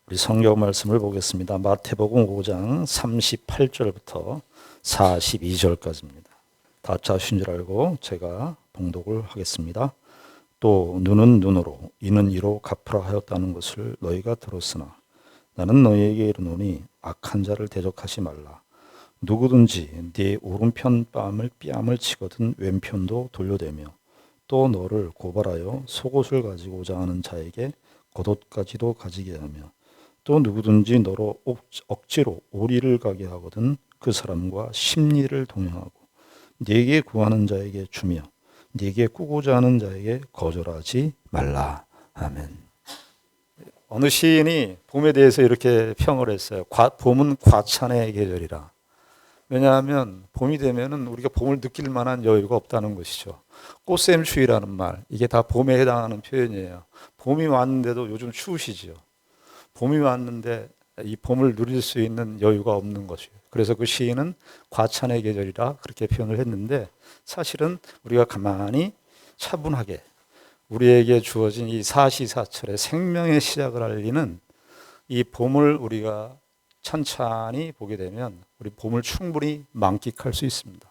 우리 성경 말씀을 보겠습니다. 마태복음 5장 38절부터 42절까지입니다. 다 짜신 줄 알고 제가 봉독을 하겠습니다. 또 눈은 눈으로 이는 이로 갚으라 하였다는 것을 너희가 들었으나 나는 너희에게 이르노니 악한 자를 대적하지 말라. 누구든지 네 오른편 뺨을 치거든 왼편도 돌려대며 또 너를 고발하여 속옷을 가지고자 하는 자에게 겉옷까지도 가지게 하며 또 누구든지 너로 억지로 오리를 가게 하거든 그 사람과 십리를 동행하고 네게 구하는 자에게 주며 네게 꾸고자 하는 자에게 거절하지 말라. 아멘. 어느 시인이 봄에 대해서 이렇게 평을 했어요. 봄은 과찬의 계절이라. 왜냐하면 봄이 되면은 우리가 봄을 느낄 만한 여유가 없다는 것이죠. 꽃샘추위라는 말, 이게 다 봄에 해당하는 표현이에요. 봄이 왔는데도 요즘 추우시지요. 봄이 왔는데 이 봄을 누릴 수 있는 여유가 없는 것이에요. 그래서 그 시인은 과찬의 계절이라 그렇게 표현을 했는데, 사실은 우리가 가만히 차분하게 우리에게 주어진 이 사시사철의 생명의 시작을 알리는 이 봄을 우리가 천천히 보게 되면 우리 봄을 충분히 만끽할 수 있습니다.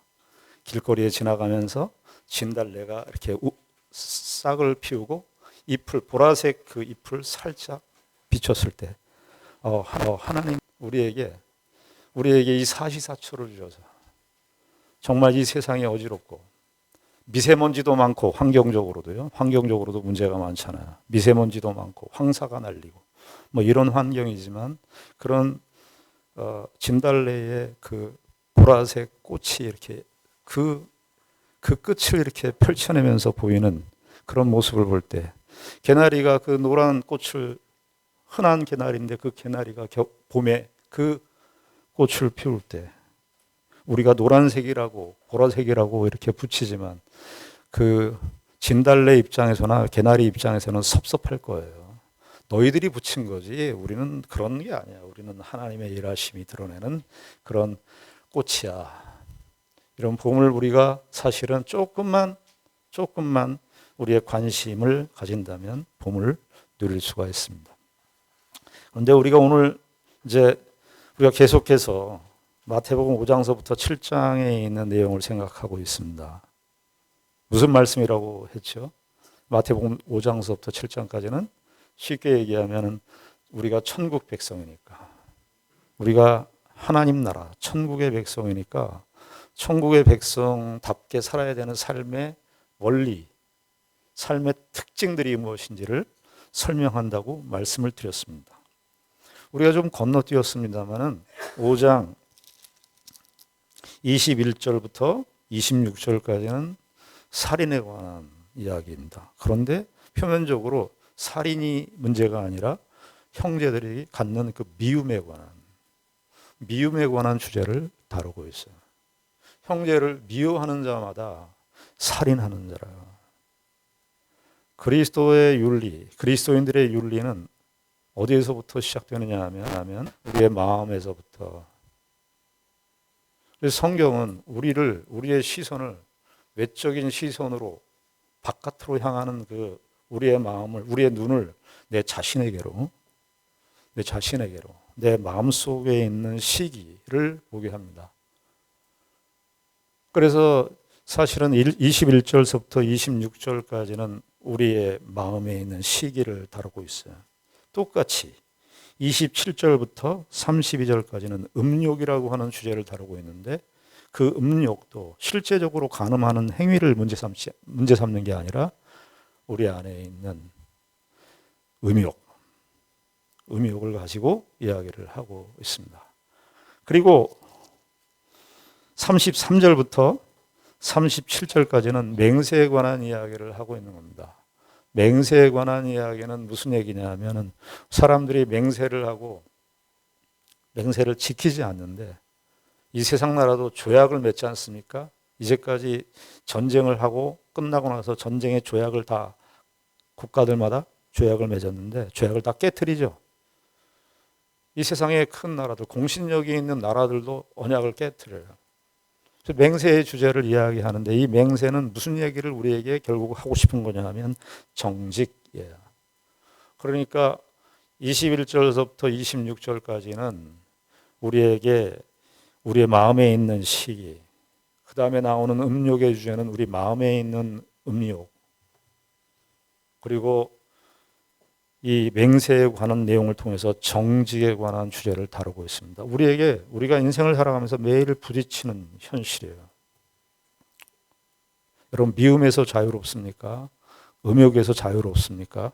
길거리에 지나가면서 진달래가 이렇게 싹을 피우고 잎을, 보라색 그 잎을 살짝 비췄을 때 하나님 우리에게 이 사시사철을 주셔서 정말 이 세상이 어지럽고 미세먼지도 많고 환경적으로도 문제가 많잖아요. 미세먼지도 많고 황사가 날리고 뭐 이런 환경이지만 그런 진달래의 그 보라색 꽃이 이렇게 그 끝을 이렇게 펼쳐내면서 보이는 그런 모습을 볼 때, 개나리가 그 노란 꽃을, 흔한 개나리인데 그 개나리가 봄에 그 꽃을 피울 때 우리가 노란색이라고 보라색이라고 이렇게 붙이지만 그 진달래 입장에서나 개나리 입장에서는 섭섭할 거예요. 너희들이 붙인 거지 우리는 그런 게 아니야. 우리는 하나님의 일하심이 드러내는 그런 꽃이야. 이런 봄을 우리가 사실은 조금만 우리의 관심을 가진다면 봄을 누릴 수가 있습니다. 그런데 우리가 오늘 우리가 계속해서 마태복음 5장서부터 7장에 있는 내용을 생각하고 있습니다. 무슨 말씀이라고 했죠? 마태복음 5장서부터 7장까지는 쉽게 얘기하면 우리가 천국 백성이니까, 우리가 하나님 나라 천국의 백성이니까 천국의 백성답게 살아야 되는 삶의 원리, 삶의 특징들이 무엇인지를 설명한다고 말씀을 드렸습니다. 우리가 좀 건너뛰었습니다마는 5장 21절부터 26절까지는 살인에 관한 이야기입니다. 그런데 표면적으로 살인이 문제가 아니라 형제들이 갖는 그 미움에 관한 주제를 다루고 있어요. 형제를 미워하는 자마다 살인하는 자라. 그리스도의 윤리, 그리스도인들의 윤리는 어디에서부터 시작되느냐 하면 우리의 마음에서부터. 그래서 성경은 우리의 시선을 외적인 시선으로 바깥으로 향하는 그 우리의 마음을, 우리의 눈을 내 자신에게로, 내 마음속에 있는 시기를 보게 합니다. 그래서 사실은 21절서부터 26절까지는 우리의 마음에 있는 시기를 다루고 있어요. 똑같이 27절부터 32절까지는 음욕이라고 하는 주제를 다루고 있는데, 그 음욕도 실제적으로 간음하는 행위를 문제 삼는 게 아니라 우리 안에 있는 음욕을 가지고 이야기를 하고 있습니다. 그리고 33절부터 37절까지는 맹세에 관한 이야기를 하고 있는 겁니다. 맹세에 관한 이야기는 무슨 얘기냐 하면은 사람들이 맹세를 하고 맹세를 지키지 않는데, 이 세상 나라도 조약을 맺지 않습니까? 이제까지 전쟁을 하고 끝나고 나서 전쟁의 조약을 다 국가들마다 조약을 맺었는데 조약을 다 깨트리죠. 이 세상의 큰 나라들, 공신력이 있는 나라들도 언약을 깨트려요. 그래서 맹세의 주제를 이야기하는데, 이 맹세는 무슨 얘기를 우리에게 결국 하고 싶은 거냐 하면 정직이에요. 그러니까 21절에서부터 26절까지는 우리에게 우리의 마음에 있는 시기, 그 다음에 나오는 음욕의 주제는 우리 마음에 있는 음욕, 그리고 이 맹세에 관한 내용을 통해서 정직에 관한 주제를 다루고 있습니다. 우리가 인생을 살아가면서 매일 부딪히는 현실이에요. 여러분, 미움에서 자유롭습니까? 음욕에서 자유롭습니까?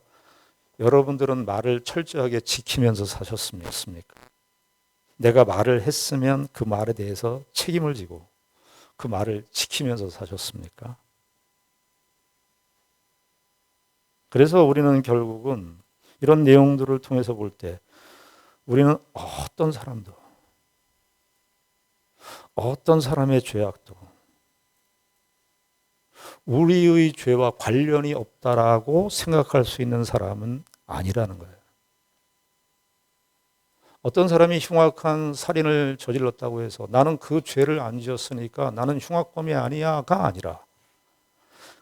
여러분들은 말을 철저하게 지키면서 사셨습니까? 내가 말을 했으면 그 말에 대해서 책임을 지고 그 말을 지키면서 사셨습니까? 그래서 우리는 결국은 이런 내용들을 통해서 볼 때 우리는 어떤 사람도, 어떤 사람의 죄악도 우리의 죄와 관련이 없다라고 생각할 수 있는 사람은 아니라는 거예요. 어떤 사람이 흉악한 살인을 저질렀다고 해서 나는 그 죄를 안 지었으니까 나는 흉악범이 아니야가 아니라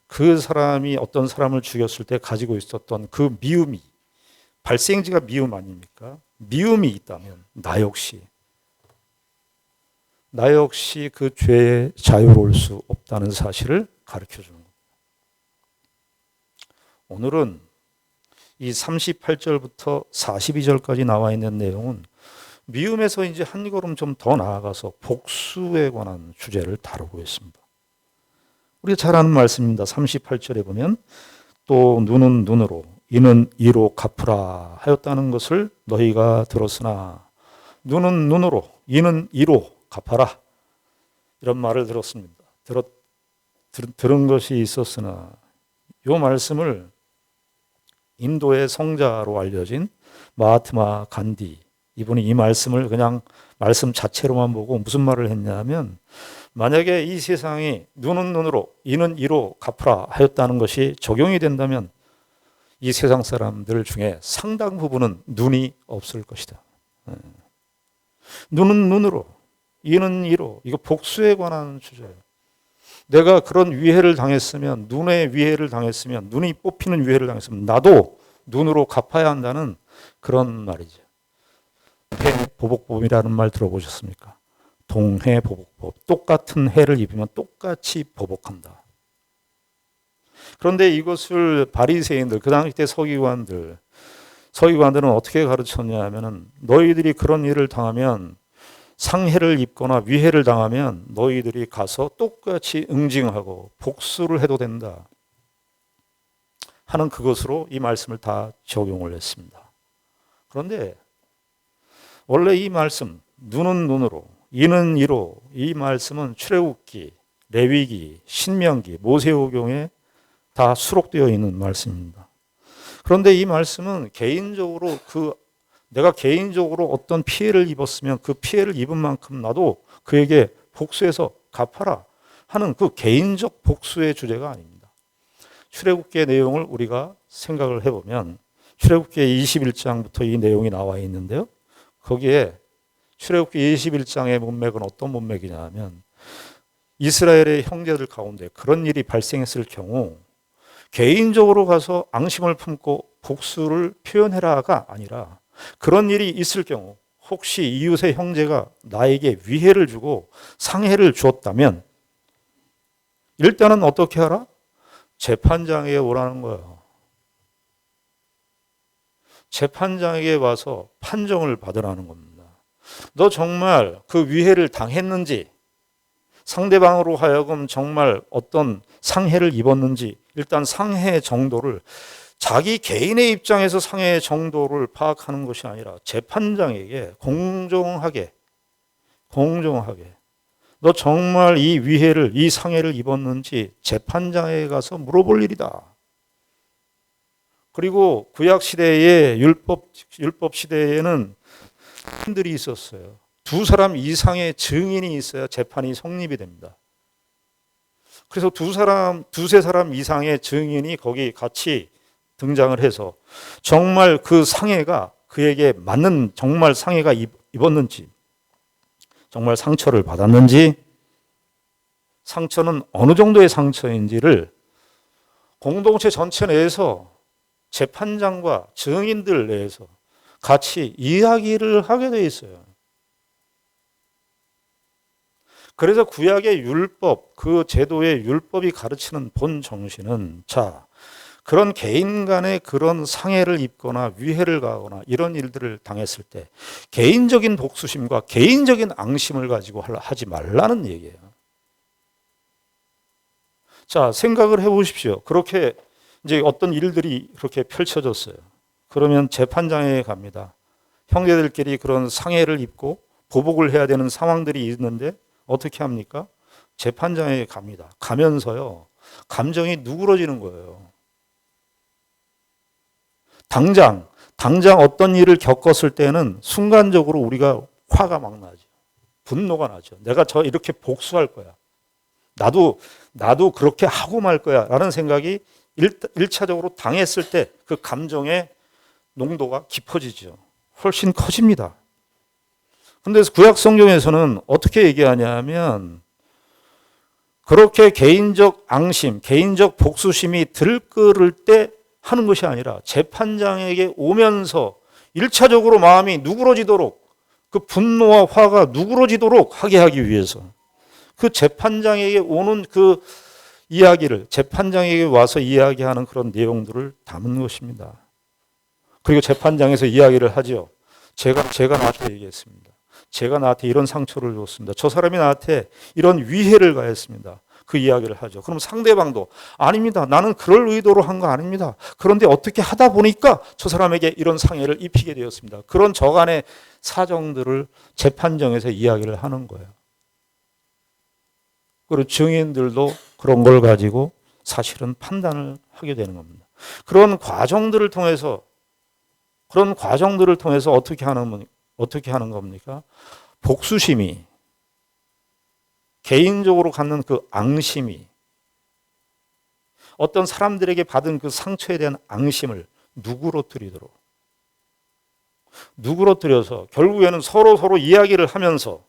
그 사람이 어떤 사람을 죽였을 때 가지고 있었던 그 미움이, 발생지가 미움 아닙니까? 미움이 있다면 나 역시 그 죄에 자유로울 수 없다는 사실을 가르쳐 주는 겁니다. 오늘은 이 38절부터 42절까지 나와 있는 내용은 미움에서 이제 한 걸음 좀 더 나아가서 복수에 관한 주제를 다루고 있습니다. 우리가 잘 아는 말씀입니다. 38절에 보면 또 눈은 눈으로 이는 이로 갚으라 하였다는 것을 너희가 들었으나 눈은 눈으로 이는 이로 갚아라, 이런 말을 들었습니다. 들은 것이 있었으나 이 말씀을 인도의 성자로 알려진 마하트마 간디, 이분이 이 말씀을 그냥 말씀 자체로만 보고 무슨 말을 했냐면, 만약에 이 세상이 눈은 눈으로 이는 이로 갚으라 하였다는 것이 적용이 된다면 이 세상 사람들 중에 상당 부분은 눈이 없을 것이다. 눈은 눈으로 이는 이로, 이거 복수에 관한 주제예요. 내가 그런 위해를 당했으면, 눈에 위해를 당했으면, 눈이 뽑히는 위해를 당했으면 나도 눈으로 갚아야 한다는 그런 말이죠. 동해보복법이라는 말 들어보셨습니까? 동해보복법. 똑같은 해를 입으면 똑같이 보복한다. 그런데 이것을 바리새인들, 그 당시 때 서기관들은 어떻게 가르쳤냐 하면은, 너희들이 그런 일을 당하면, 상해를 입거나 위해를 당하면 너희들이 가서 똑같이 응징하고 복수를 해도 된다 하는 그것으로 이 말씀을 다 적용을 했습니다. 그런데 원래 이 말씀, 눈은 눈으로 이는 이로, 이 말씀은 출애굽기, 레위기, 신명기, 모세오경에 다 수록되어 있는 말씀입니다. 그런데 이 말씀은 개인적으로 내가 개인적으로 어떤 피해를 입었으면 그 피해를 입은 만큼 나도 그에게 복수해서 갚아라 하는 그 개인적 복수의 주제가 아닙니다. 출애굽기의 내용을 우리가 생각을 해보면 출애굽기 21장부터 이 내용이 나와 있는데요. 거기에 출애굽기 21장의 문맥은 어떤 문맥이냐 하면, 이스라엘의 형제들 가운데 그런 일이 발생했을 경우 개인적으로 가서 앙심을 품고 복수를 표현해라가 아니라, 그런 일이 있을 경우 혹시 이웃의 형제가 나에게 위해를 주고 상해를 주었다면 일단은 어떻게 하라? 재판장에게 오라는 거예요. 재판장에게 와서 판정을 받으라는 겁니다. 너 정말 그 위해를 당했는지, 상대방으로 하여금 정말 어떤 상해를 입었는지, 일단 상해 정도를, 자기 개인의 입장에서 상해의 정도를 파악하는 것이 아니라 재판장에게 공정하게 너 정말 이 위해를, 이 상해를 입었는지 재판장에 가서 물어볼 일이다. 그리고 구약 시대에 율법 시대에는 증인들이 있었어요. 두 사람 이상의 증인이 있어야 재판이 성립이 됩니다. 그래서 두세 사람 이상의 증인이 거기 같이 등장을 해서 정말 그 상해가 그에게 맞는, 정말 상해가 입었는지, 정말 상처를 받았는지, 상처는 어느 정도의 상처인지를 공동체 전체 내에서 재판장과 증인들 내에서 같이 이야기를 하게 돼 있어요. 그래서 구약의 율법, 그 제도의 율법이 가르치는 본 정신은 그런 개인 간의 그런 상해를 입거나 위해를 가거나 이런 일들을 당했을 때 개인적인 복수심과 개인적인 앙심을 가지고 하지 말라는 얘기예요. 생각을 해 보십시오. 그렇게 이제 어떤 일들이 그렇게 펼쳐졌어요. 그러면 재판장에 갑니다. 형제들끼리 그런 상해를 입고 보복을 해야 되는 상황들이 있는데 어떻게 합니까? 재판장에 갑니다. 가면서요, 감정이 누그러지는 거예요. 당장 어떤 일을 겪었을 때는 순간적으로 우리가 화가 막 나죠. 분노가 나죠. 내가 이렇게 복수할 거야. 나도 그렇게 하고 말 거야. 라는 생각이 1차적으로 당했을 때 그 감정의 농도가 깊어지죠. 훨씬 커집니다. 근데 구약 성경에서는 어떻게 얘기하냐면 그렇게 개인적 앙심, 개인적 복수심이 들끓을 때 하는 것이 아니라 재판장에게 오면서 1차적으로 마음이 누그러지도록 그 분노와 화가 누그러지도록 하게 하기 위해서 그 재판장에게 오는 그 이야기를 재판장에게 와서 이야기하는 그런 내용들을 담은 것입니다. 그리고 재판장에서 이야기를 하죠. 제가 나한테 얘기했습니다. 제가 나한테 이런 상처를 줬습니다. 저 사람이 나한테 이런 위해를 가했습니다. 그 이야기를 하죠. 그럼 상대방도 아닙니다. 나는 그럴 의도로 한 거 아닙니다. 그런데 어떻게 하다 보니까 저 사람에게 이런 상해를 입히게 되었습니다. 그런 저간의 사정들을 재판정에서 이야기를 하는 거예요. 그리고 증인들도 그런 걸 가지고 사실은 판단을 하게 되는 겁니다. 그런 과정들을 통해서 어떻게 하는 겁니까? 복수심이, 개인적으로 갖는 그 앙심이, 어떤 사람들에게 받은 그 상처에 대한 앙심을 누그러뜨려서 결국에는 서로 이야기를 하면서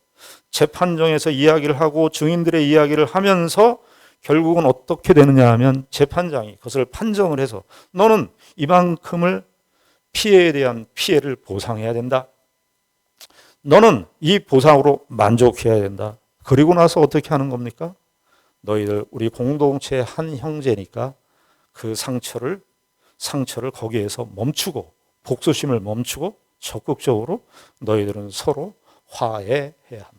재판정에서 이야기를 하고 증인들의 이야기를 하면서 결국은 어떻게 되느냐 하면 재판장이 그것을 판정을 해서 너는 이만큼을 피해에 대한 피해를 보상해야 된다. 너는 이 보상으로 만족해야 된다. 그리고 나서 어떻게 하는 겁니까? 너희들 우리 공동체의 한 형제니까 그 상처를 거기에서 멈추고 복수심을 멈추고 적극적으로 너희들은 서로 화해해야 한다.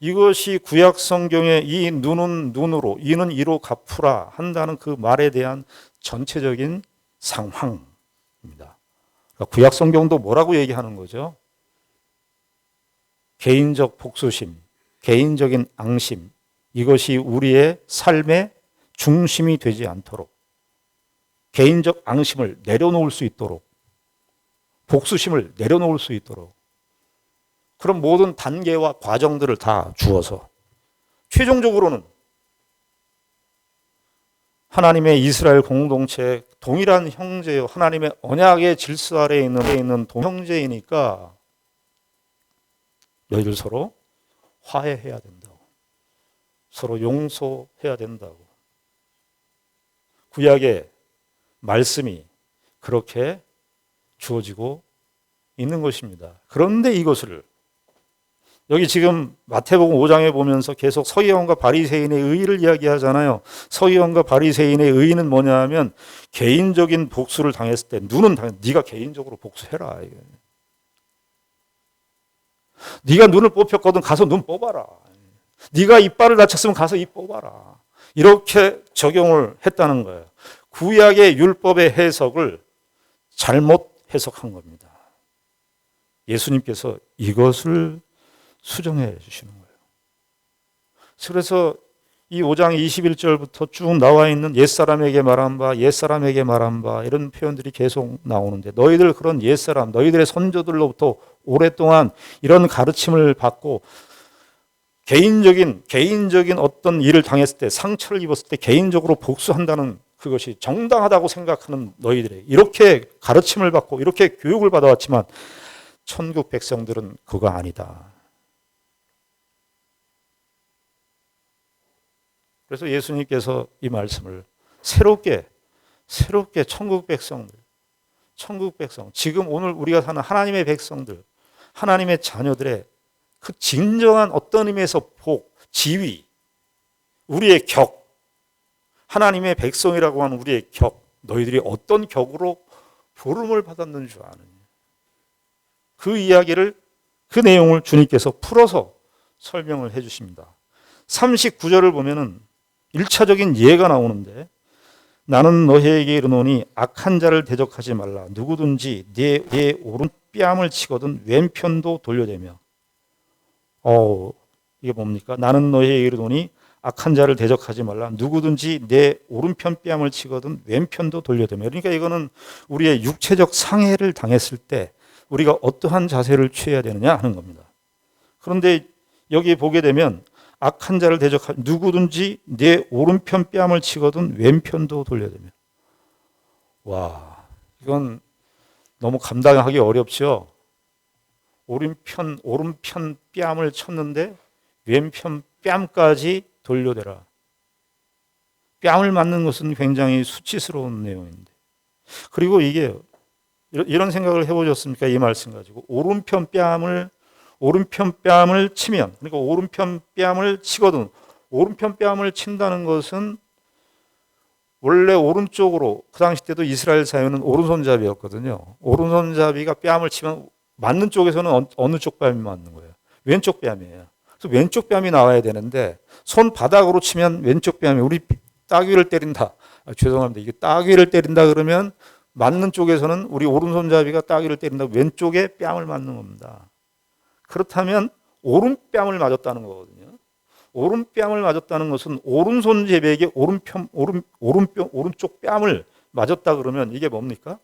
이것이 구약 성경의 이 눈은 눈으로 이는 이로 갚으라 한다는 그 말에 대한 전체적인 상황입니다. 그러니까 구약 성경도 뭐라고 얘기하는 거죠? 개인적 복수심, 개인적인 앙심, 이것이 우리의 삶의 중심이 되지 않도록 개인적 앙심을 내려놓을 수 있도록 복수심을 내려놓을 수 있도록 그런 모든 단계와 과정들을 다 주어서 최종적으로는 하나님의 이스라엘 공동체 동일한 형제요 하나님의 언약의 질서 아래에 있는 동형제이니까 너희들 서로 화해해야 된다고. 서로 용서해야 된다고. 구약의 말씀이 그렇게 주어지고 있는 것입니다. 그런데 이것을 여기 지금 마태복음 5장에 보면서 계속 서기관과 바리새인의 의의를 이야기하잖아요. 서기관과 바리새인의 의의는 뭐냐 하면 개인적인 복수를 당했을 때 눈은 네가 개인적으로 복수해라. 네가 눈을 뽑혔거든 가서 눈 뽑아라. 네가 이빨을 다쳤으면 가서 입 뽑아라. 이렇게 적용을 했다는 거예요. 구약의 율법의 해석을 잘못 해석한 겁니다. 예수님께서 이것을 수정해 주시는 거예요. 그래서 이 5장 21절부터 쭉 나와 있는 옛사람에게 말한 바, 옛사람에게 말한 바 이런 표현들이 계속 나오는데 너희들 그런 옛사람, 너희들의 선조들로부터 오랫동안 이런 가르침을 받고 개인적인 어떤 일을 당했을 때 상처를 입었을 때 개인적으로 복수한다는 그것이 정당하다고 생각하는 너희들에게 이렇게 가르침을 받고 이렇게 교육을 받아왔지만 천국 백성들은 그거 아니다. 그래서 예수님께서 이 말씀을 새롭게 천국 백성들, 천국 백성, 지금 오늘 우리가 사는 하나님의 백성들, 하나님의 자녀들의 그 진정한 어떤 의미에서 복, 지위, 우리의 격, 하나님의 백성이라고 하는 우리의 격, 너희들이 어떤 격으로 부름을 받았는 줄 아느냐. 그 이야기를, 그 내용을 주님께서 풀어서 설명을 해 주십니다. 39절을 보면은 1차적인 예가 나오는데, 나는 너희에게 이르노니 악한 자를 대적하지 말라. 누구든지 내 오른뺨을 치거든 왼편도 돌려대며. 이게 뭡니까? 나는 너희에게 이르노니 악한 자를 대적하지 말라. 누구든지 내 오른편 뺨을 치거든 왼편도 돌려대며. 그러니까 이거는 우리의 육체적 상해를 당했을 때 우리가 어떠한 자세를 취해야 되느냐 하는 겁니다. 그런데 여기 보게 되면 악한 자를 대적하지, 누구든지 내 오른편 뺨을 치거든 왼편도 돌려대며. 와, 이건 너무 감당하기 어렵죠. 오른편 뺨을 쳤는데 왼편 뺨까지 돌려대라. 뺨을 맞는 것은 굉장히 수치스러운 내용인데, 그리고 이게 이런 생각을 해보셨습니까? 이 말씀 가지고 오른편 뺨을 치면, 그러니까 오른편 뺨을 치거든, 오른편 뺨을 친다는 것은 원래 오른쪽으로, 그 당시 때도 이스라엘 사회는 오른손잡이였거든요. 오른손잡이가 뺨을 치면 맞는 쪽에서는 어느 쪽 뺨이 맞는 거예요? 왼쪽 뺨이에요. 그래서 왼쪽 뺨이 나와야 되는데 손바닥으로 치면 왼쪽 뺨이, 우리 따귀를 때린다. 죄송합니다. 이게 따귀를 때린다 그러면 맞는 쪽에서는 우리 오른손잡이가 따귀를 때린다. 왼쪽에 뺨을 맞는 겁니다. 그렇다면 오른뺨을 맞았다는 거거든요. 오른뺨을 맞았다는 것은 오른손잡이에게 오른쪽 뺨을 맞았다 그러면 이게 뭡니까?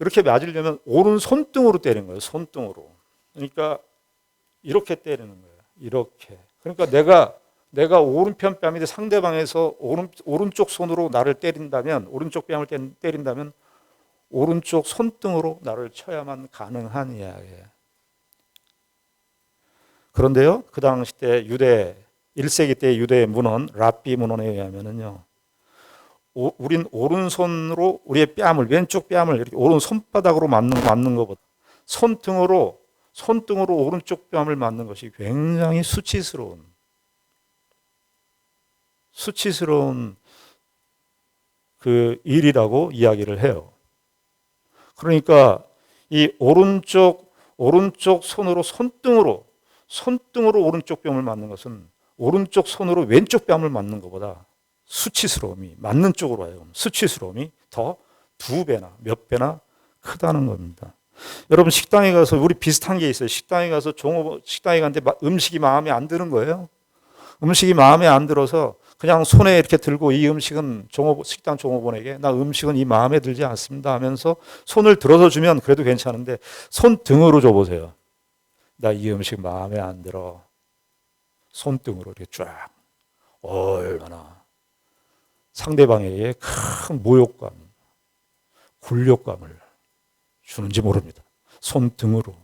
이렇게 맞으려면 오른손등으로 때리는 거예요. 손등으로. 그러니까 이렇게 때리는 거예요. 이렇게. 그러니까 내가 오른편 뺨인데 상대방에서 오른쪽 손으로 나를 때린다면, 오른쪽 뺨을 때린다면 오른쪽 손등으로 나를 쳐야만 가능한 이야기예요. 그런데요, 그 당시 때 1세기 때 유대 문헌, 랍비 문헌에 의하면은요, 우린 오른손으로 우리의 뺨을, 왼쪽 뺨을 이렇게 오른 손바닥으로 맞는 것보다 손등으로 오른쪽 뺨을 맞는 것이 굉장히 수치스러운 그 일이라고 이야기를 해요. 그러니까 이 오른쪽 손으로 손등으로 오른쪽 뺨을 맞는 것은 오른쪽 손으로 왼쪽 뺨을 맞는 것보다 수치스러움이, 맞는 쪽으로 하여금 수치스러움이 더 2배나 몇 배나 크다는 겁니다. 여러분, 식당에 가서, 우리 비슷한 게 있어요. 식당에 가서 식당에 갔는데 음식이 마음에 안 드는 거예요. 음식이 마음에 안 들어서 그냥 손에 이렇게 들고, 이 음식은 식당 종업원에게 나 음식은 이 마음에 들지 않습니다 하면서 손을 들어서 주면 그래도 괜찮은데 손등으로 줘보세요. 나 이 음식 마음에 안 들어. 손등으로 이렇게 쫙. 얼마나 상대방에게 큰 모욕감, 굴욕감을 주는지 모릅니다. 손등으로.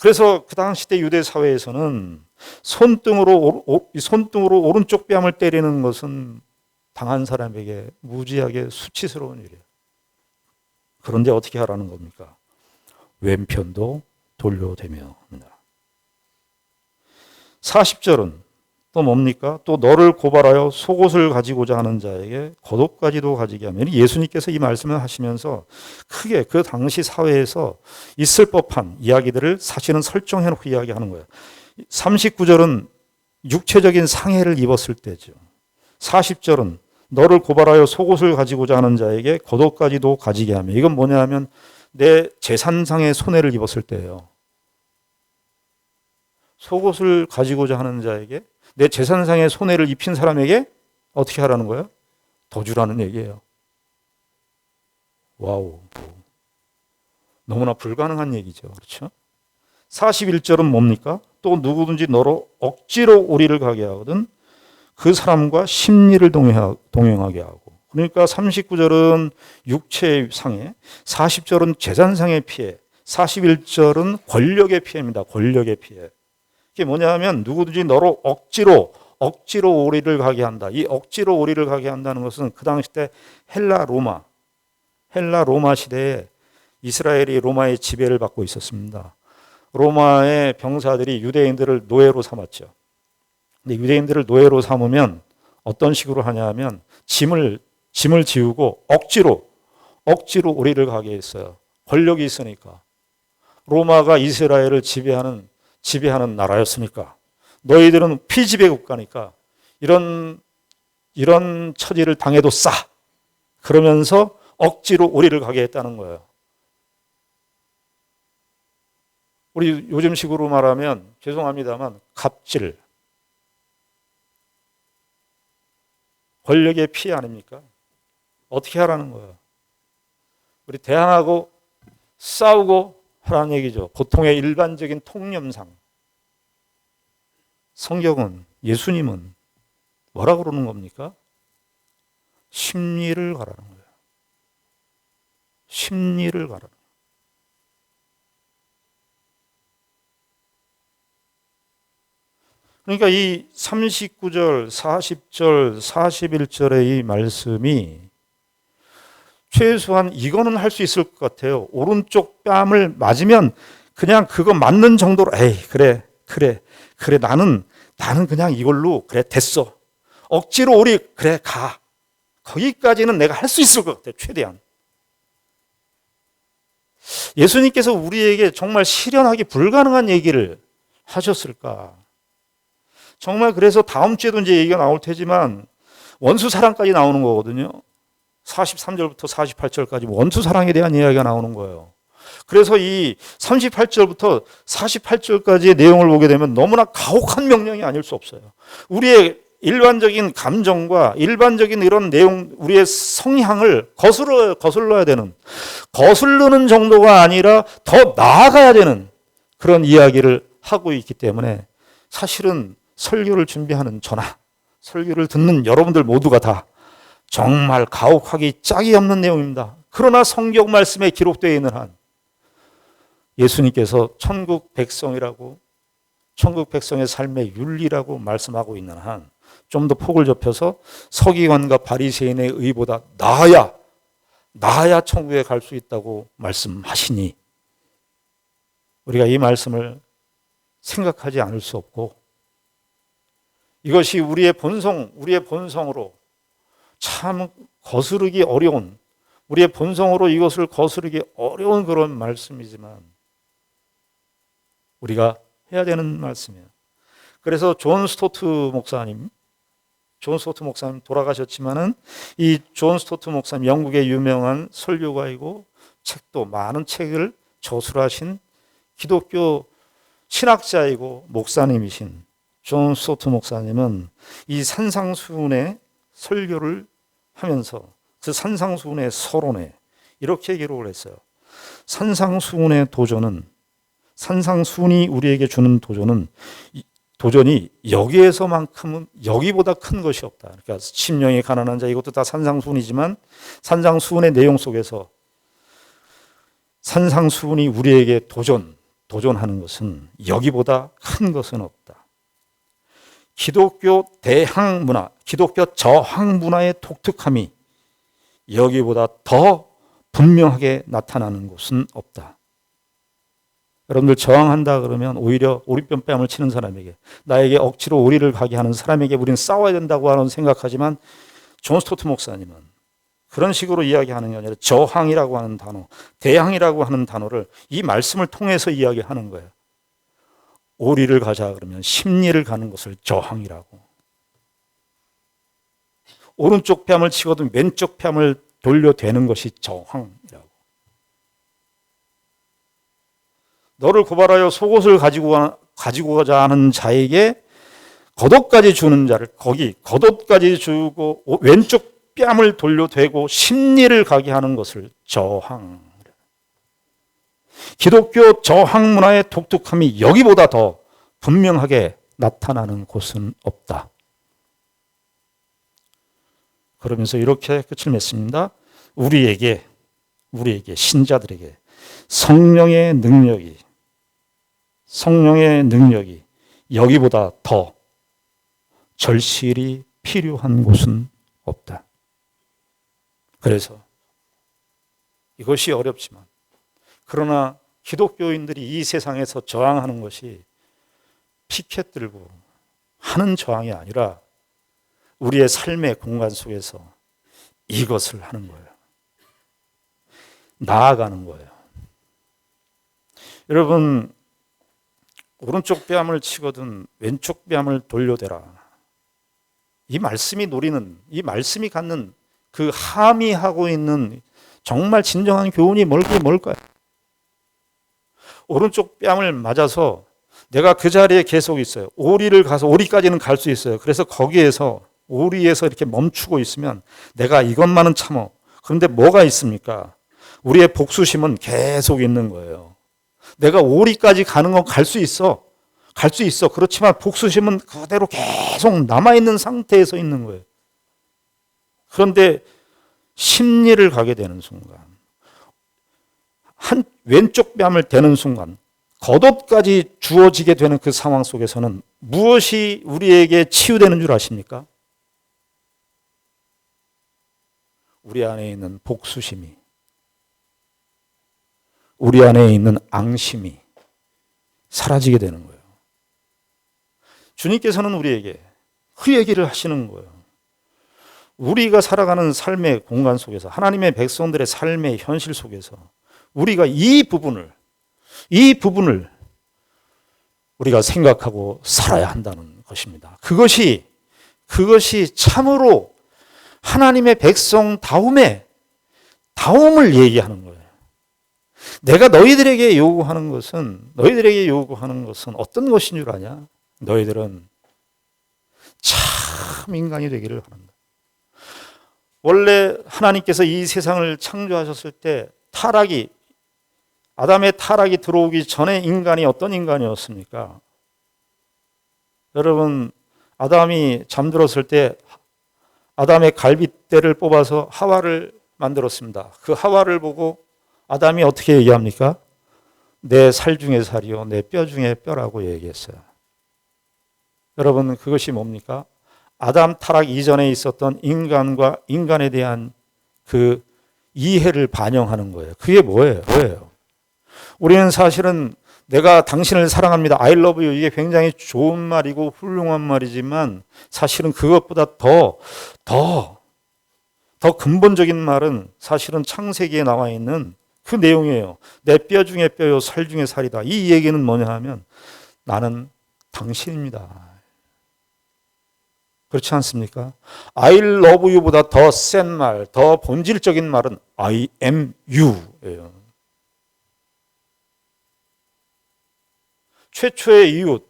그래서 그 당시 때 유대 사회에서는 손등으로 오른쪽 뺨을 때리는 것은 당한 사람에게 무지하게 수치스러운 일이에요. 그런데 어떻게 하라는 겁니까? 왼편도 돌려대며. 40절은 또 뭡니까? 또 너를 고발하여 속옷을 가지고자 하는 자에게 겉옷까지도 가지게 하면, 예수님께서 이 말씀을 하시면서 크게 그 당시 사회에서 있을 법한 이야기들을 사실은 설정해 놓고 이야기하는 거예요. 39절은 육체적인 상해를 입었을 때죠. 40절은 너를 고발하여 속옷을 가지고자 하는 자에게 겉옷까지도 가지게 하며, 이건 뭐냐 하면 내 재산상의 손해를 입었을 때예요. 속옷을 가지고자 하는 자에게, 내 재산상의 손해를 입힌 사람에게 어떻게 하라는 거예요? 더 주라는 얘기예요. 와우. 너무나 불가능한 얘기죠. 그렇죠? 41절은 뭡니까? 또 누구든지 너로 억지로 우리를 가게 하거든 그 사람과 심리를 동행하게 하고. 그러니까 39절은 육체의 상해, 40절은 재산상의 피해, 41절은 권력의 피해입니다. 권력의 피해. 이게 뭐냐 하면 누구든지 너로 억지로 우리를 가게 한다. 이 억지로 우리를 가게 한다는 것은 그 당시 때 헬라 로마, 헬라 로마 시대에 이스라엘이 로마의 지배를 받고 있었습니다. 로마의 병사들이 유대인들을 노예로 삼았죠. 근데 유대인들을 노예로 삼으면 어떤 식으로 하냐 하면 짐을 지우고 억지로 우리를 가게 했어요. 권력이 있으니까. 로마가 이스라엘을 지배하는 나라였으니까. 너희들은 피지배 국가니까 이런 처지를 당해도 싸. 그러면서 억지로 우리를 가게 했다는 거예요. 우리 요즘 식으로 말하면 죄송합니다만 갑질. 권력의 피해 아닙니까? 어떻게 하라는 거예요? 우리 대항하고 싸우고 하라는 얘기죠. 보통의 일반적인 통념상. 성경은, 예수님은 뭐라 그러는 겁니까? 심리를 가라는 거예요. 심리를 가라는 거예요. 그러니까 이 39절, 40절, 41절의 이 말씀이 최소한 이거는 할 수 있을 것 같아요. 오른쪽 뺨을 맞으면 그냥 그거 맞는 정도로 에이 그래 나는 그냥 이걸로 그래 됐어. 억지로 우리 그래 가. 거기까지는 내가 할 수 있을 것 같아. 최대한. 예수님께서 우리에게 정말 실현하기 불가능한 얘기를 하셨을까? 정말 그래서 다음 주에도 이제 얘기가 나올 테지만 원수 사랑까지 나오는 거거든요. 43절부터 48절까지 원수 사랑에 대한 이야기가 나오는 거예요. 그래서 이 38절부터 48절까지의 내용을 보게 되면 너무나 가혹한 명령이 아닐 수 없어요. 우리의 일반적인 감정과 일반적인 이런 내용, 우리의 성향을 거슬러야 되는, 거슬르는 정도가 아니라 더 나아가야 되는 그런 이야기를 하고 있기 때문에 사실은 설교를 준비하는 저나 설교를 듣는 여러분들 모두가 다 정말 가혹하기 짝이 없는 내용입니다. 그러나 성경 말씀에 기록되어 있는 한 예수님께서 천국 백성이라고, 천국 백성의 삶의 윤리라고 말씀하고 있는 한 좀 더 폭을 좁혀서 서기관과 바리새인의 의보다 나아야 천국에 갈 수 있다고 말씀하시니 우리가 이 말씀을 생각하지 않을 수 없고 이것이 우리의 본성으로 참 거스르기 어려운, 우리의 본성으로 이것을 거스르기 어려운 그런 말씀이지만 우리가 해야 되는 말씀이에요. 그래서 존 스토트 목사님 돌아가셨지만은 이 존 스토트 목사님 영국의 유명한 설교가이고 책도 많은 책을 저술하신 기독교 신학자이고 목사님이신 존 스토트 목사님은 이 산상수훈의 설교를 하면서 그 산상수훈의 서론에 이렇게 기록을 했어요. 산상수훈이 우리에게 주는 도전이 여기에서만큼은 여기보다 큰 것이 없다. 그러니까 심령이 가난한 자 이것도 다 산상수훈이지만 산상수훈의 내용 속에서 산상수훈이 우리에게 도전하는 것은 여기보다 큰 것은 없다. 기독교 대항 문화, 기독교 저항 문화의 독특함이 여기보다 더 분명하게 나타나는 곳은 없다. 여러분들 저항한다 그러면 오히려 오리뺨을 치는 사람에게, 나에게 억지로 오리를 가게 하는 사람에게 우리는 싸워야 된다고 하는 생각하지만 존 스토트 목사님은 그런 식으로 이야기하는 게 아니라 저항이라고 하는 단어, 대항이라고 하는 단어를 이 말씀을 통해서 이야기하는 거예요. 오리를 가자 그러면 심리를 가는 것을 저항이라고. 오른쪽 뺨을 치거든 왼쪽 뺨을 돌려대는 것이 저항이라고. 너를 고발하여 속옷을 가지고 가자 하는 자에게 겉옷까지 주는 자를 거기 겉옷까지 주고 왼쪽 뺨을 돌려대고 심리를 가게 하는 것을 저항. 기독교 저항 문화의 독특함이 여기보다 더 분명하게 나타나는 곳은 없다. 그러면서 이렇게 끝을 맺습니다. 우리에게 신자들에게 성령의 능력이 여기보다 더 절실히 필요한 곳은 없다. 그래서 이것이 어렵지만, 그러나 기독교인들이 이 세상에서 저항하는 것이 피켓 들고 하는 저항이 아니라 우리의 삶의 공간 속에서 이것을 하는 거예요. 나아가는 거예요. 여러분, 오른쪽 뺨을 치거든 왼쪽 뺨을 돌려대라. 이 말씀이 노리는, 이 말씀이 갖는 그 함의하고 있는 정말 진정한 교훈이 뭘까요? 오른쪽 뺨을 맞아서 내가 그 자리에 계속 있어요. 오리를 가서, 오리까지는 갈 수 있어요. 그래서 거기에서, 오리에서 이렇게 멈추고 있으면 내가 이것만은 참어. 그런데 뭐가 있습니까? 우리의 복수심은 계속 있는 거예요. 내가 오리까지 가는 건 갈 수 있어. 갈 수 있어. 그렇지만 복수심은 그대로 계속 남아있는 상태에서 있는 거예요. 그런데 심리를 가게 되는 순간, 한 왼쪽 뺨을 대는 순간, 겉옷까지 주어지게 되는 그 상황 속에서는 무엇이 우리에게 치유되는 줄 아십니까? 우리 안에 있는 복수심이, 우리 안에 있는 앙심이 사라지게 되는 거예요. 주님께서는 우리에게 그 얘기를 하시는 거예요. 우리가 살아가는 삶의 공간 속에서, 하나님의 백성들의 삶의 현실 속에서 우리가 이 부분을 우리가 생각하고 살아야 한다는 것입니다. 그것이 참으로 하나님의 백성다움을 얘기하는 거예요. 내가 너희들에게 요구하는 것은 어떤 것인 줄 아냐? 너희들은 참 인간이 되기를 바란다. 원래 하나님께서 이 세상을 창조하셨을 때 아담의 타락이 들어오기 전에 인간이 어떤 인간이었습니까? 여러분, 아담이 잠들었을 때 아담의 갈빗대를 뽑아서 하와를 만들었습니다. 그 하와를 보고 아담이 어떻게 얘기합니까? 내 살 중에 살이요, 내 뼈 중에 뼈라고 얘기했어요. 여러분, 그것이 뭡니까? 아담 타락 이전에 있었던 인간과 인간에 대한 그 이해를 반영하는 거예요. 그게 뭐예요? 우리는 사실은 내가 당신을 사랑합니다. I love you. 이게 굉장히 좋은 말이고 훌륭한 말이지만 사실은 그것보다 더 근본적인 말은 사실은 창세기에 나와 있는 그 내용이에요. 내 뼈 중에 뼈요, 살 중에 살이다. 이 얘기는 뭐냐 하면 나는 당신입니다. 그렇지 않습니까? I love you보다 더 센 말, 더 본질적인 말은 I am you예요. 최초의 이웃,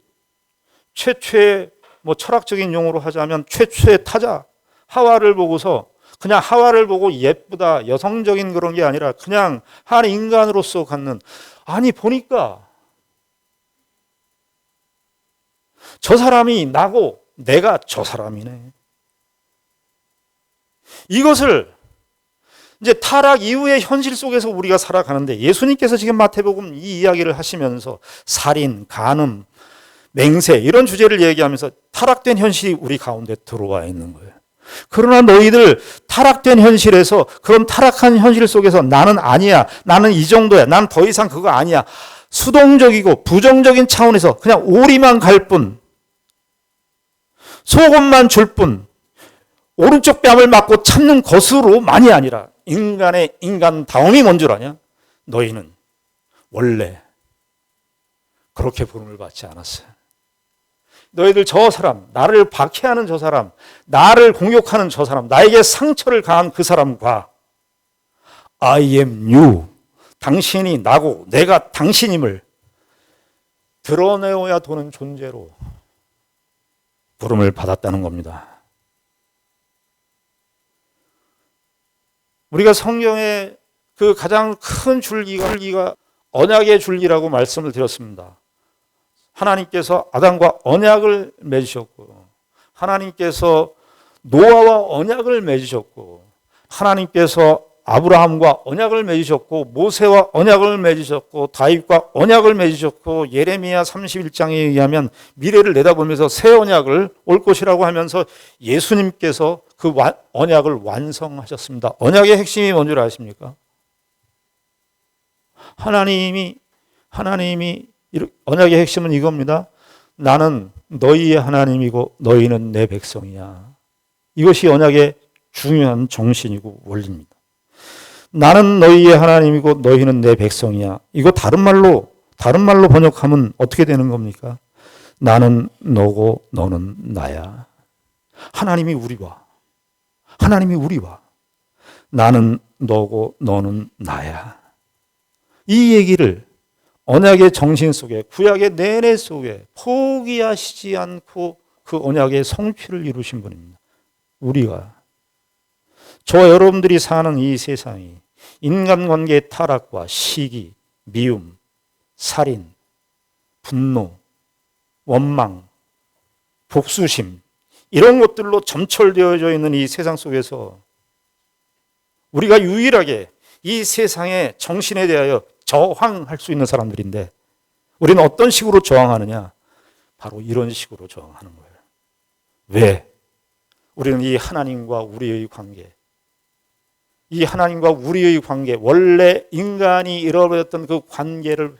최초의 철학적인 용어로 하자면 최초의 타자, 하와를 보고서 그냥 하와를 보고 예쁘다, 여성적인 그런 게 아니라 그냥 한 인간으로서 갖는, 아니 보니까 저 사람이 나고 내가 저 사람이네. 이것을 이제 타락 이후의 현실 속에서 우리가 살아가는데, 예수님께서 지금 마태복음 이 이야기를 하시면서 살인, 간음, 맹세 이런 주제를 얘기하면서 타락된 현실이 우리 가운데 들어와 있는 거예요. 그러나 너희들 타락된 현실에서, 그런 타락한 현실 속에서 나는 아니야, 나는 이 정도야, 난 더 이상 그거 아니야, 수동적이고 부정적인 차원에서 그냥 오리만 갈 뿐, 속옷만 줄 뿐, 오른쪽 뺨을 맞고 참는 것으로만이 아니라 인간의 인간다움이 뭔 줄 아냐? 너희는 원래 그렇게 부름을 받지 않았어요. 너희들 저 사람, 나를 박해하는 저 사람, 나를 공격하는 저 사람, 나에게 상처를 가한 그 사람과 I am you, 당신이 나고 내가 당신임을 드러내어야 도는 존재로 부름을 받았다는 겁니다. 우리가 성경의 그 가장 큰 줄기가 언약의 줄기라고 말씀을 드렸습니다. 하나님께서 아담과 언약을 맺으셨고, 하나님께서 노아와 언약을 맺으셨고, 하나님께서 아브라함과 언약을 맺으셨고, 모세와 언약을 맺으셨고, 다윗과 언약을 맺으셨고, 예레미야 31장에 의하면 미래를 내다보면서 새 언약을 올 것이라고 하면서 예수님께서 그 언약을 완성하셨습니다. 언약의 핵심이 뭔 줄 아십니까? 하나님이 언약의 핵심은 이겁니다. 나는 너희의 하나님이고 너희는 내 백성이야. 이것이 언약의 중요한 정신이고 원리입니다. 나는 너희의 하나님이고 너희는 내 백성이야. 이거 다른 말로 번역하면 어떻게 되는 겁니까? 나는 너고 너는 나야. 하나님이 우리와 나는 너고 너는 나야. 이 얘기를 언약의 정신 속에, 구약의 내내 속에 포기하시지 않고 그 언약의 성취를 이루신 분입니다. 우리가, 저와 여러분들이 사는 이 세상이 인간관계의 타락과 시기, 미움, 살인, 분노, 원망, 복수심, 이런 것들로 점철되어져 있는 이 세상 속에서 우리가 유일하게 이 세상의 정신에 대하여 저항할 수 있는 사람들인데, 우리는 어떤 식으로 저항하느냐? 바로 이런 식으로 저항하는 거예요. 왜? 우리는 이 하나님과 우리의 관계, 원래 인간이 잃어버렸던 그 관계를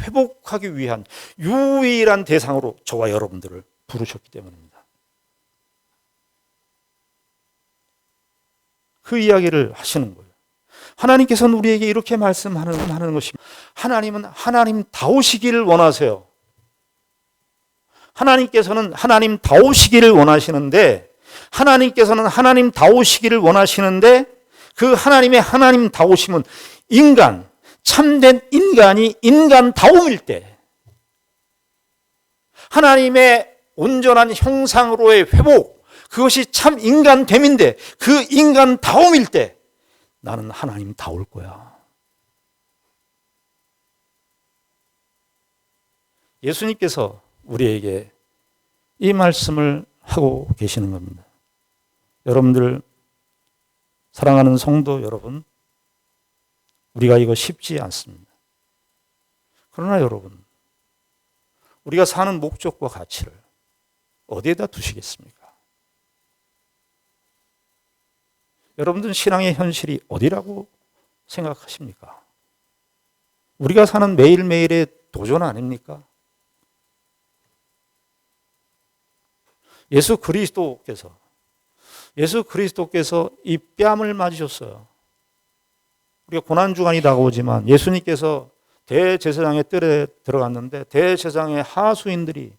회복하기 위한 유일한 대상으로 저와 여러분들을 부르셨기 때문입니다. 그 이야기를 하시는 거예요. 하나님께서는 우리에게 이렇게 말씀하는 것입니다. 하나님은 하나님다우시기를 원하세요. 하나님께서는 하나님다우시기를 원하시는데, 그 하나님의 하나님다우심은 참된 인간이 인간다움일 때, 하나님의 온전한 형상으로의 회복, 그것이 참 인간됨인데 그 인간다움일 때 나는 하나님다울 거야. 예수님께서 우리에게 이 말씀을 하고 계시는 겁니다. 여러분들, 사랑하는 성도 여러분, 우리가 이거 쉽지 않습니다. 그러나 여러분, 우리가 사는 목적과 가치를 어디에다 두시겠습니까? 여러분들은 신앙의 현실이 어디라고 생각하십니까? 우리가 사는 매일매일의 도전 아닙니까? 예수 그리스도께서 이 뺨을 맞으셨어요. 우리가 고난주간이 다가오지만 예수님께서 대제사장의 뜰에 들어갔는데 대제사장의 하수인들이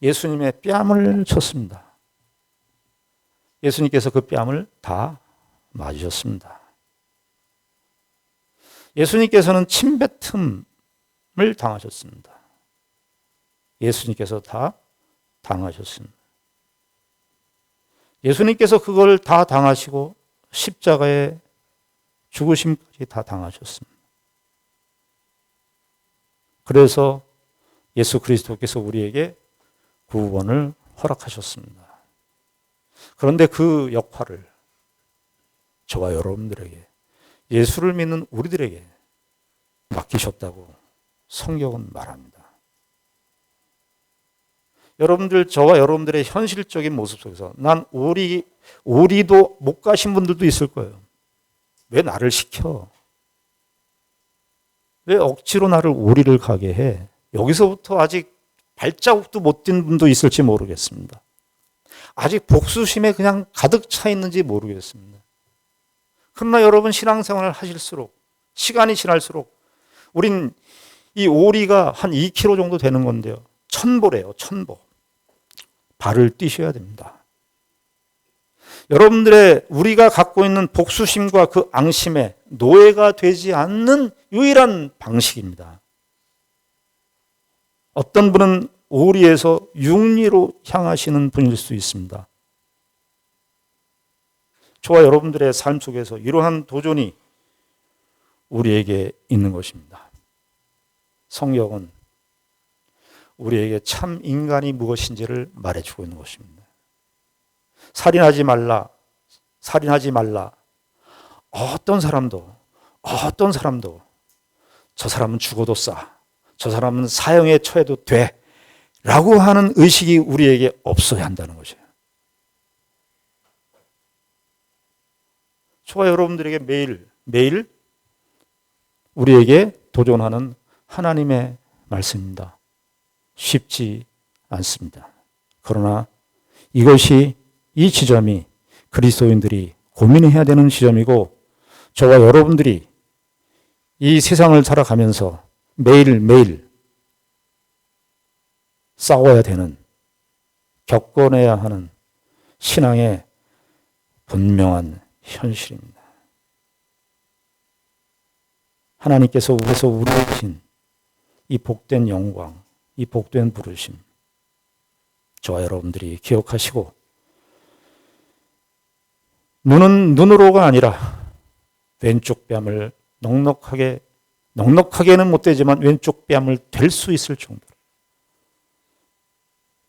예수님의 뺨을 쳤습니다. 예수님께서 그 뺨을 다 맞으셨습니다. 예수님께서는 침뱉음을 당하셨습니다. 예수님께서 다 당하셨습니다. 예수님께서 그걸 다 당하시고 십자가의 죽으심까지 다 당하셨습니다. 그래서 예수 그리스도께서 우리에게 구원을 허락하셨습니다. 그런데 그 역할을 저와 여러분들에게, 예수를 믿는 우리들에게 맡기셨다고 성경은 말합니다. 여러분들, 저와 여러분들의 현실적인 모습 속에서 난 오리도 못 가신 분들도 있을 거예요. 왜 나를 시켜? 왜 억지로 나를 오리를 가게 해? 여기서부터 아직 발자국도 못 뛴 분도 있을지 모르겠습니다. 아직 복수심에 그냥 가득 차 있는지 모르겠습니다. 그러나 여러분, 신앙생활을 하실수록, 시간이 지날수록 우린 이 오리가 한 2kg 정도 되는 건데요. 천보래요, 천보. 발을 뛰셔야 됩니다. 여러분들의, 우리가 갖고 있는 복수심과 그 앙심에 노예가 되지 않는 유일한 방식입니다. 어떤 분은 오리에서 육리로 향하시는 분일 수 있습니다. 저와 여러분들의 삶 속에서 이러한 도전이 우리에게 있는 것입니다. 성경은 우리에게 참 인간이 무엇인지를 말해주고 있는 것입니다. 살인하지 말라. 어떤 사람도 저 사람은 죽어도 싸, 저 사람은 사형에 처해도 돼 라고 하는 의식이 우리에게 없어야 한다는 것이에요. 저와 여러분들에게 매일 우리에게 도전하는 하나님의 말씀입니다. 쉽지 않습니다. 그러나 이것이 이 지점이 그리스도인들이 고민해야 되는 지점이고 저와 여러분들이 이 세상을 살아가면서 매일매일 싸워야 되는, 겪어내야 하는 신앙의 분명한 현실입니다. 하나님께서 우리에게 주신 이 복된 영광, 이 복된 부르심, 저와 여러분들이 기억하시고 눈은 눈으로가 아니라 왼쪽 뺨을 넉넉하게는 못 되지만 왼쪽 뺨을 댈 수 있을 정도로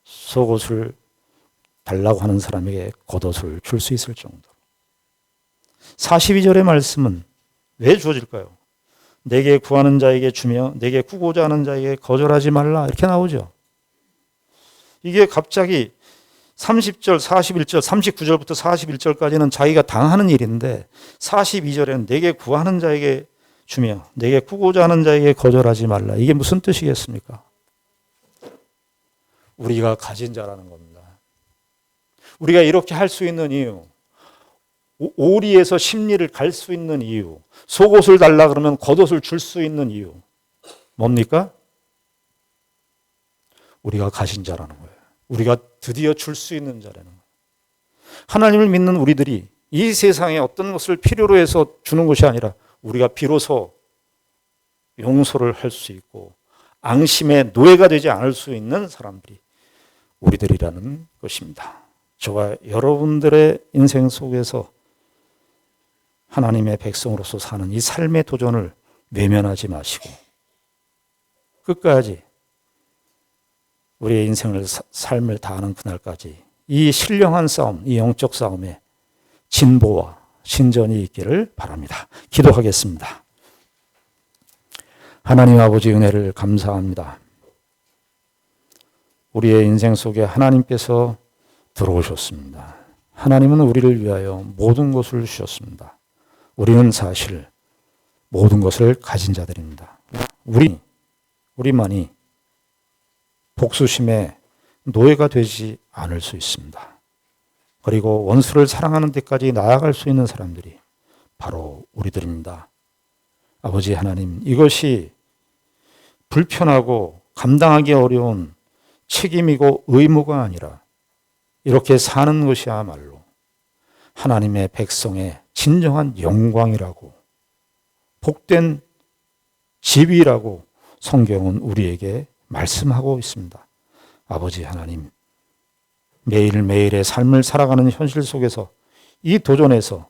속옷을 달라고 하는 사람에게 겉옷을 줄 수 있을 정도로 42절의 말씀은 왜 주어질까요? 내게 구하는 자에게 주며 내게 구고자 하는 자에게 거절하지 말라 이렇게 나오죠. 이게 갑자기 30절, 41절, 39절부터 41절까지는 자기가 당하는 일인데 42절에는 내게 구하는 자에게 주며 내게 구고자 하는 자에게 거절하지 말라. 이게 무슨 뜻이겠습니까? 우리가 가진 자라는 겁니다. 우리가 이렇게 할 수 있는 이유, 오리에서 심리를 갈 수 있는 이유, 속옷을 달라 그러면 겉옷을 줄 수 있는 이유 뭡니까? 우리가 가진 자라는 거예요. 우리가 드디어 줄 수 있는 자라는 거예요. 하나님을 믿는 우리들이 이 세상에 어떤 것을 필요로 해서 주는 것이 아니라 우리가 비로소 용서를 할 수 있고 앙심의 노예가 되지 않을 수 있는 사람들이 우리들이라는 것입니다. 저와 여러분들의 인생 속에서 하나님의 백성으로서 사는 이 삶의 도전을 외면하지 마시고 끝까지 우리의 인생을 삶을 다하는 그날까지 이 신령한 싸움, 이 영적 싸움에 진보와 신전이 있기를 바랍니다. 기도하겠습니다. 하나님 아버지 은혜를 감사합니다. 우리의 인생 속에 하나님께서 들어오셨습니다. 하나님은 우리를 위하여 모든 것을 주셨습니다. 우리는 사실 모든 것을 가진 자들입니다. 우리만이 복수심의 노예가 되지 않을 수 있습니다. 그리고 원수를 사랑하는 데까지 나아갈 수 있는 사람들이 바로 우리들입니다. 아버지 하나님, 이것이 불편하고 감당하기 어려운 책임이고 의무가 아니라 이렇게 사는 것이야말로 하나님의 백성의 진정한 영광이라고 복된 지위라고 성경은 우리에게 말씀하고 있습니다. 아버지 하나님, 매일매일의 삶을 살아가는 현실 속에서 이 도전에서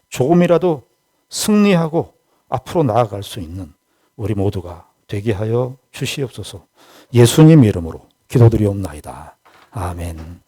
조금이라도 승리하고 앞으로 나아갈 수 있는 우리 모두가 되게 하여 주시옵소서. 예수님 이름으로 기도드리옵나이다. 아멘.